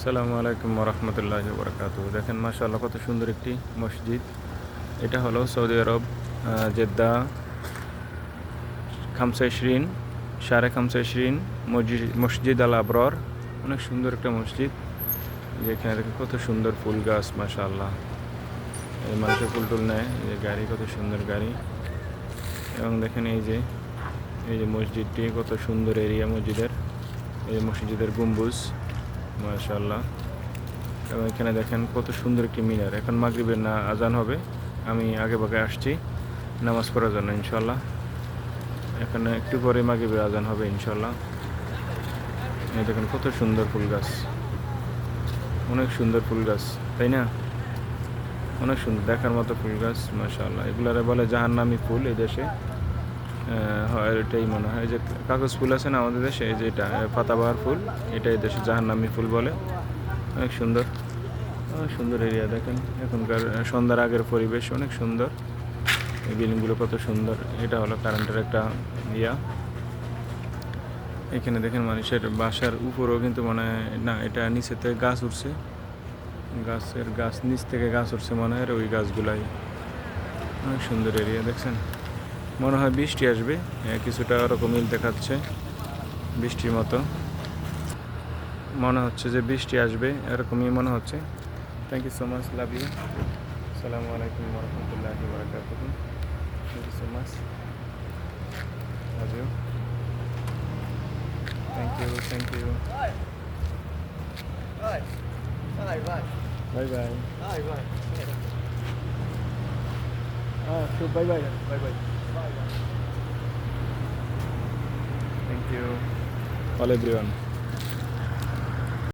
আসসালামু আলাইকুম রহমতুল্লাহি ওয়া বারাকাতুহু। দেখেন মাশাআল্লাহ কত সুন্দর একটি মসজিদ। এটা হলো সৌদি আরব জেদ্দা খামসা ইশরিন সাড়ে খামসা ইশরিন মসজিদ আল আবরার। অনেক সুন্দর একটা মসজিদ। যেখানে দেখেন কত সুন্দর ফুল গাছ মাশাআল্লাহ। এই মানুষের ফুল টুল নেয়, এই যে গাড়ি, কত সুন্দর গাড়ি। এবং দেখেন এই যে মসজিদটি কত সুন্দর এরিয়া মসজিদের। এই মসজিদের গম্বুজ মাশাআল্লাহ। এবং এখানে দেখেন কত সুন্দর একটি মিনার। এখন মাগরিবের আজান হবে, আমি আগে ভাগে আসছি নামাজ পড়ার জন্য ইনশাল্লাহ। এখানে একটু পরে মাগরিবের আজান হবে ইনশাল্লাহ। এই দেখেন কত সুন্দর ফুল গাছ, অনেক সুন্দর ফুল গাছ, তাই না? অনেক সুন্দর দেখার মতো ফুল গাছ মাশাআল্লাহ। এগুলারে বলে জাহান্নামী ফুল এই দেশে। হয় এটাই মনে হয় যে কাগজ ফুল আছে না আমাদের দেশে, এই যে এটা পাতাবাহার ফুল, এটাই দেশে জাহান্নামী ফুল বলে। অনেক সুন্দর, অনেক সুন্দর এরিয়া। দেখেন এখনকার সন্ধ্যার আগের পরিবেশ অনেক সুন্দর। এই বিল্ডিংগুলো কত সুন্দর। এটা হলো কারেন্টের একটা ইয়া। এখানে দেখেন মানুষের বাসার উপরেও কিন্তু মনে হয় না, এটা নিচে থেকে গাছ উঠছে, গাছ নিচ থেকে গাছ উঠছে মনে হয়, ওই গাছগুলাই। অনেক সুন্দর এরিয়া দেখছেন। মনে হয় বৃষ্টি আসবে, কিছুটা ওরকম মিল দেখাচ্ছে বৃষ্টির মতো। মনে হচ্ছে যে বৃষ্টি আসবে, এরকমই মনে হচ্ছে। Thank you so much, love you. আসসালামু আলাইকুম রহমতুল্লাহি ওয়া বারাকাতুহু। Thank you so much, love you. Thank you, thank you. Bye bye bye bye. Bye bye bye bye. Thank you all everyone.